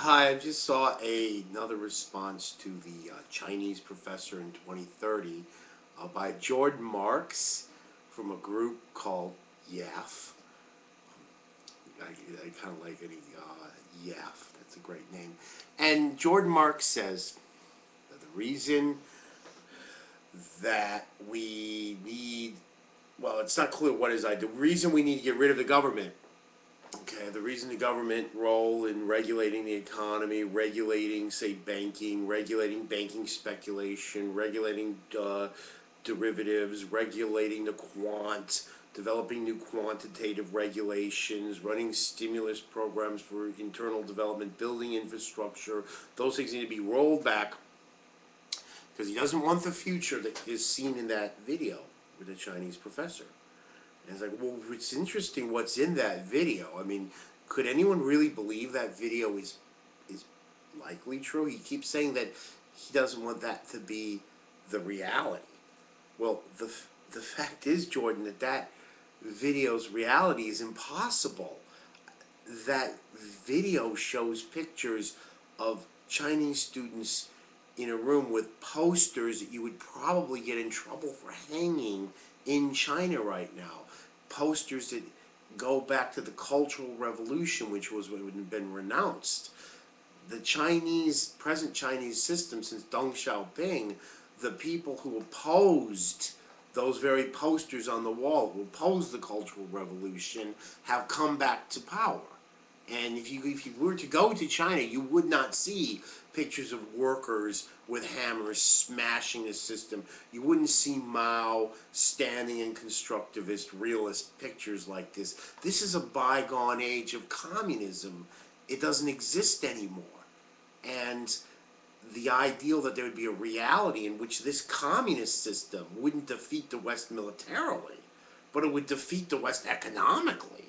Hi, I just saw another response to the Chinese professor in 2030 by Jordan Marx from a group called YAF. I kind of like it. YAF, that's a great name. And Jordan Marx says that the reason that we need, well, it's not clear what is the reason we need to get rid of the government. Okay, the reason the government role in regulating the economy, regulating, say, banking, regulating banking speculation, regulating derivatives, regulating the developing new quantitative regulations, running stimulus programs for internal development, building infrastructure, those things need to be rolled back because he doesn't want the future that is seen in that video with the Chinese professor. And it's like, well, it's interesting what's in that video. I mean, could anyone really believe that video is likely true? He keeps saying that he doesn't want that to be the reality. Well, the fact is, Jordan, that video's reality is impossible. That video shows pictures of Chinese students in a room with posters that you would probably get in trouble for hanging in China right now. Posters that go back to the Cultural Revolution, which was what had been renounced. The present Chinese system since Deng Xiaoping, the people who opposed those very posters on the wall, who opposed the Cultural Revolution, have come back to power. And if you were to go to China, you would not see pictures of workers with hammers smashing the system. You wouldn't see Mao standing in constructivist, realist pictures like this. This is a bygone age of communism. It doesn't exist anymore. And the ideal that there would be a reality in which this communist system wouldn't defeat the West militarily, but it would defeat the West economically,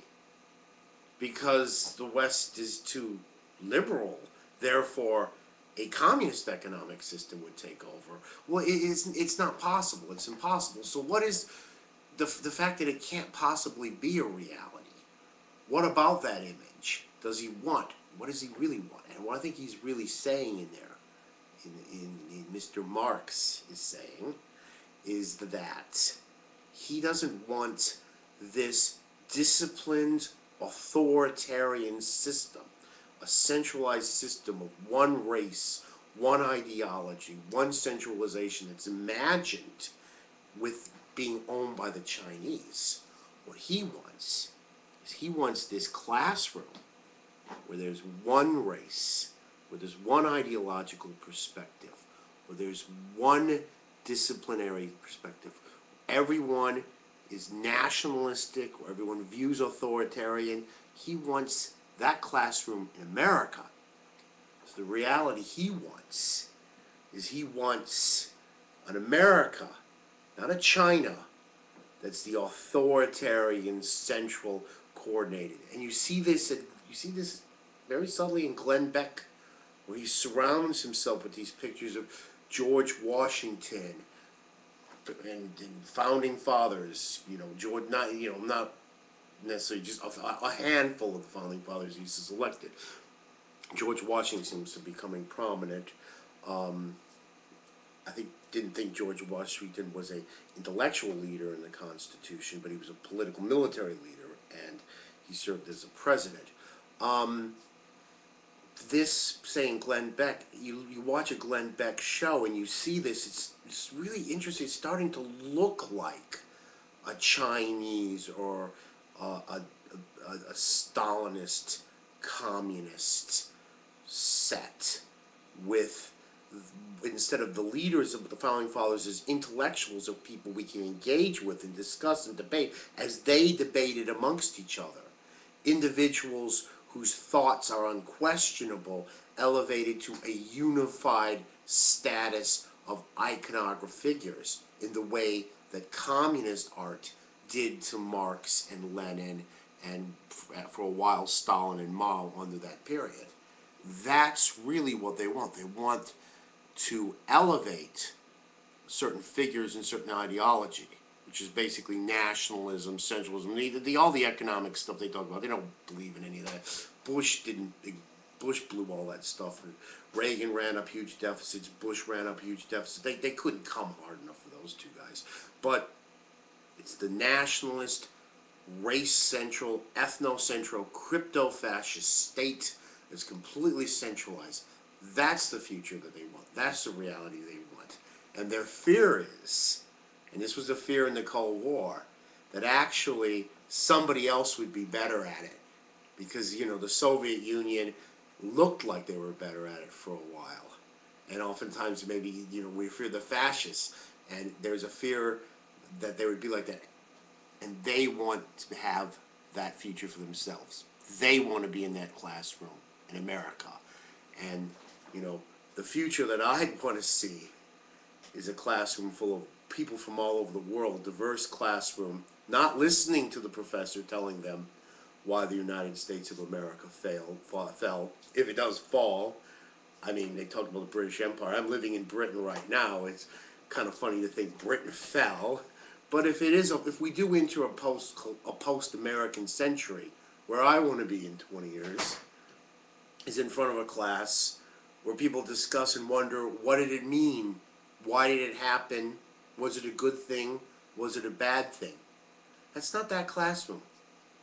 because the West is too liberal. Therefore, a communist economic system would take over. Well, it's not possible. It's impossible. So what is the fact that it can't possibly be a reality? What about that image does he want? What does he really want? And what I think he's really saying in there, in Mr. Marx is saying, is that he doesn't want this disciplined, authoritarian system, a centralized system of one race, one ideology, one centralization that's imagined with being owned by the Chinese. What he wants is he wants this classroom where there's one race, where there's one ideological perspective, where there's one disciplinary perspective. Everyone is nationalistic, or everyone views authoritarian. He wants that classroom in America. So the reality he wants is he wants an America, not a China, that's the authoritarian, central, coordinated. And you see this very subtly in Glenn Beck, where he surrounds himself with these pictures of George Washington and founding fathers, George, not necessarily just a handful of the founding fathers he's selected. George Washington seems to be becoming prominent. I didn't think George Washington was an intellectual leader in the Constitution, but he was a political military leader, and he served as a president. This, saying Glenn Beck, you watch a Glenn Beck show and you see this, it's really interesting. It's starting to look like a Chinese or a Stalinist communist set, with, instead of the leaders of the founding fathers as intellectuals or people we can engage with and discuss and debate as they debated amongst each other. Individuals whose thoughts are unquestionable, elevated to a unified status of iconographic figures in the way that communist art did to Marx and Lenin and for a while Stalin and Mao under that period. That's really what they want. They want to elevate certain figures and certain ideology, which is basically nationalism, centralism, all the economic stuff they talk about. They don't believe in any of that. Bush didn't Bush blew all that stuff, and Reagan ran up huge deficits, Bush ran up huge deficits. They couldn't come hard enough for those two guys. But it's the nationalist, race-central, ethno-central, crypto-fascist state that's completely centralized. That's the future that they want. That's the reality they want. And their fear is, and this was a fear in the Cold War, that actually somebody else would be better at it. Because, you know, the Soviet Union looked like they were better at it for a while. And oftentimes maybe, you know, we fear the fascists. And there's a fear that they would be like that. And they want to have that future for themselves. They want to be in that classroom in America. And, you know, the future that I want to see is a classroom full of people from all over the world, diverse classroom, not listening to the professor telling them why the United States of America fell. If it does fall, I mean, they talk about the British Empire. I'm living in Britain right now. It's kind of funny to think Britain fell. But if it is, if we do enter a post-American century, where I want to be in 20 years, is in front of a class where people discuss and wonder, what did it mean? Why did it happen? Was it a good thing? Was it a bad thing? That's not that classroom.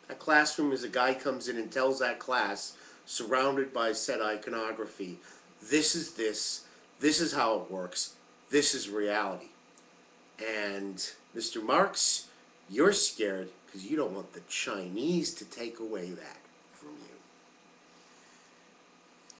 That classroom is a guy comes in and tells that class, surrounded by set iconography, this is how it works, this is reality. And Mr. Marx, you're scared because you don't want the Chinese to take away that.